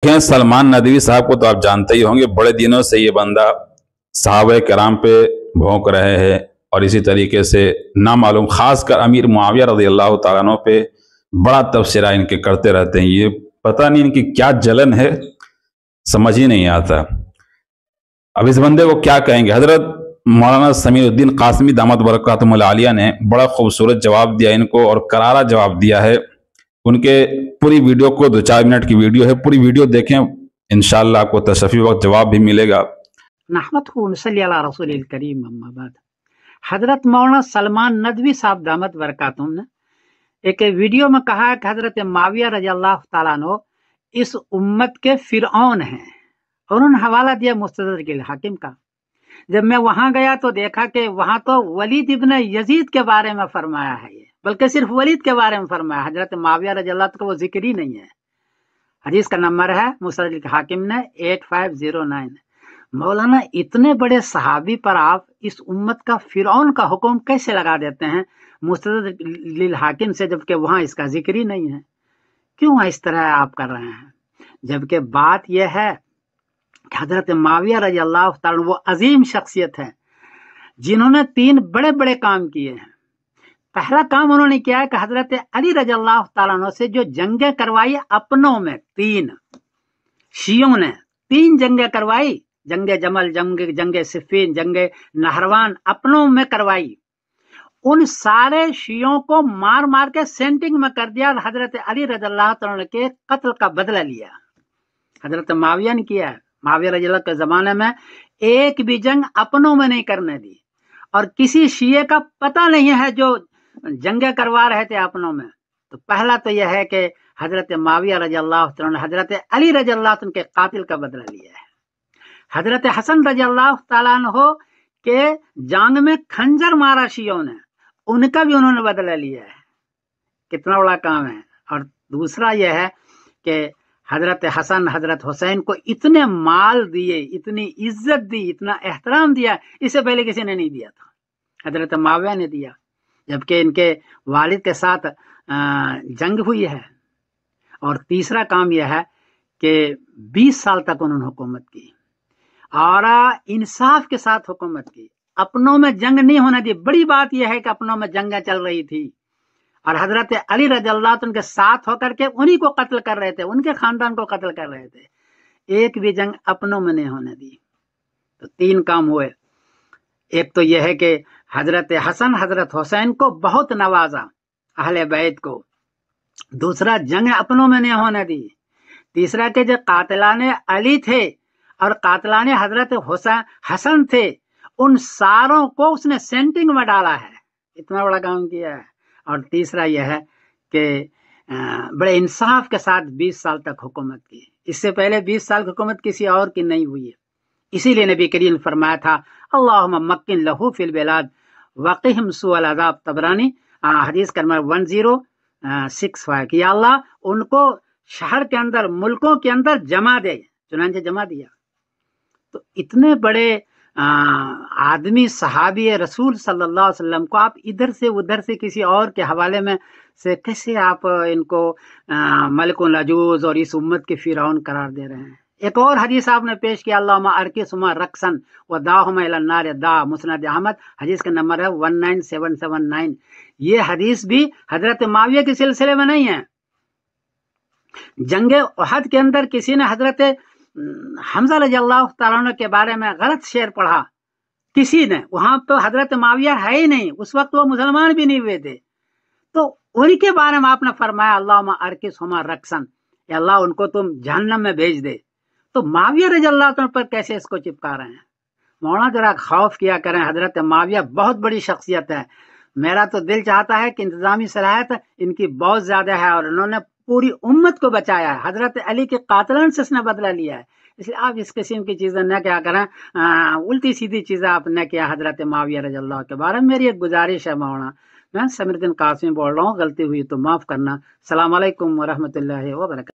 देखें, सलमान नदवी साहब को तो आप जानते ही होंगे, बड़े दिनों से ये बंदा सहाबा कराम पे भौंक रहे हैं और इसी तरीके से नामालूम खासकर अमीर मुआविया रज़ियल्लाहु ताला अन्हु पे बड़ा तबसरा इनके करते रहते हैं। ये पता नहीं इनकी क्या जलन है, समझ ही नहीं आता। अब इस बंदे को क्या कहेंगे। हजरत मौलाना समीउद्दीन कासमी दामत बरकातुहुल आलिया ने बड़ा खूबसूरत जवाब दिया इनको और करारा जवाब दिया है। उनके पूरी वीडियो को 2-4 मिनट की वीडियो है, पूरी वीडियो देखें, इंशाअल्लाह आपको तशफ़ी वक्त जवाब भी मिलेगा। नहमदुहु व नसल्ली अला रसूलिल करीम, अम्मा बाद। हजरत मौलाना सलमान नदवी साहब दामत बरकातुहुम ने एक वीडियो में कहा कि हजरत मुआविया रज़ियल्लाहु ताला अन्हु इस उम्मत के फिरऔन हैं। उन्होंने हवाला दिया मुस्तदरक हाकिम का। जब मैं वहां गया तो देखा कि वहां तो वलीद इब्न यजीद के बारे में फरमाया है, ये बल्कि सिर्फ वलीद के बारे में फरमाया। हजरत मुआविया रज़ियल्लाहु का वो जिक्र ही नहीं है। हदीस का नंबर है मुस्तदरक हाकिम ने 8509। मौलाना इतने बड़े सहाबी पर आप इस उम्मत का फिरौन का हुक्म कैसे लगा देते हैं मुस्तदरक हाकिम से, जबकि वहां इसका जिक्र ही नहीं है। क्यों इस तरह आप कर रहे हैं? जबकि बात यह है कि हजरत मुआविया रज़ियल्लाहु ताला वो अजीम शख्सियत है जिन्होंने 3 बड़े बड़े काम किए हैं। पहला काम उन्होंने किया है कि हजरत अली रज़ियल्लाहु ताला अन्हु से जो जंगें करवाई अपनों में, 3 शियों ने 3 जंगें करवाई, जंगे जमल, जंगे सिफ़ीन, जंगे नहरवान अपनों में करवाई। उन सारे शियों को मार मार के सेंटिंग में कर दिया और हजरत अली रज़ियल्लाहु ताला के कत्ल का बदला लिया। हजरत मुआविया ने किया है। मुआविया रज़ियल्लाहु के जमाने में एक भी जंग अपनों में नहीं करने दी और किसी शिये का पता नहीं है जो जंगे करवा रहे थे अपनों में। तो पहला तो यह है कि हजरत मुआविया रज़ियल्लाहु ताला ने हजरत अली रज़ियल्लाहु ताला के कातिल का बदला लिया है। हजरत हसन रज़ियल्लाहु ताला अन्हु के जांग में खंजर मारा शियों ने, उनका भी उन्होंने बदला लिया है। कितना बड़ा काम है। और दूसरा यह है कि हजरत हसन हजरत हुसैन को इतने माल दिए, इतनी इज्जत दी, इतना एहतराम दिया, इससे पहले किसी ने नहीं दिया था। हजरत मुआविया ने दिया, जबकि इनके वालिद के साथ जंग हुई है। और तीसरा काम यह है कि 20 साल तक उन्होंने हुकूमत की और इंसाफ के साथ हुकूमत की, अपनों में जंग नहीं होने दी। बड़ी बात यह है कि अपनों में जंगें चल रही थी और हजरत अली रज़ियल्लाहु ताला के साथ होकर के उन्हीं को कत्ल कर रहे थे, उनके खानदान को कत्ल कर रहे थे। एक भी जंग अपनों में नहीं होने दी। तो 3 काम हुए। एक तो यह है कि हजरत हसन हजरत हुसैन को बहुत नवाजा, अहले बैत को। दूसरा, जंग अपनों में नहीं होने दी। तीसरा कि जो कातिलाने अली थे और कातिलाने हजरत हसन थे, उन सारों को उसने सेंटिंग में डाला है। इतना बड़ा काम किया है। और तीसरा यह है कि बड़े इंसाफ के साथ 20 साल तक हुकूमत की। इससे पहले 20 साल की हुकूमत किसी और की नहीं हुई है। इसीलिए नबी करीम ने फरमाया था, अल्लाहुम्मा मक्किन लहू फिल बिलाद वक़िहिम सुअल अज़ाब। तबरानी हदीस का नंबर 1065 कि या अल्लाह उनको शहर के अंदर, मुल्कों के अंदर जमा दे। चुनांचे जमा दिया। तो इतने बड़े आदमी, सहाबी रसूल सल्लल्लाहु अलैहि वसल्लम को आप इधर से उधर से किसी और के हवाले में से कैसे आप इनको मलिकुल अजूज और इस उम्मत के फिरौन करार दे रहे हैं? एक और हदीस आपने पेश किया, अल्लाहुम्मा अरकिसहुमा रक्सन व दाहुमा इलन नार दा, मुस्नद अहमद, हदीस का नंबर है 19779। ये हदीस भी हजरत मुआविया के सिलसिले में नहीं है। जंगे उहद के अंदर किसी ने हजरत हमजा रज़ियल्लाहु ताला अन्हु के बारे में गलत शेर पढ़ा, किसी ने, वहां तो हजरत मुआविया है ही नहीं, उस वक्त वो मुसलमान भी नहीं हुए थे। तो उनके बारे में आपने फरमाया, अल्लाहुम्मा अरकिसहुमा रक्सन, या अल्लाह उनको तुम जहन्नम में भेज दे। तो मुआविया रज़ियल्लाहु ताला पर कैसे इसको चिपका रहे हैं? मौलाना जरा खौफ किया करें। हजरत मुआविया बहुत बड़ी शख्सियत है। मेरा तो दिल चाहता है कि इंतजामी सलाहियत इनकी बहुत ज्यादा है और उन्होंने पूरी उम्मत को बचाया है। हजरत अली के कातिलान से इसने बदला लिया है। इसलिए आप इस किस्म की चीजें न क्या करें, उल्टी सीधी चीजें आप न किया हजरत मुआविया रज़ियल्लाहु के बारे में। मेरी एक गुजारिश है मौलाना, मैं समीउद्दीन कासमी बोल रहा हूँ, गलती हुई तो माफ करना। अस्सलाम वालेकुम व रहमतुल्लाहि व बरकातहू।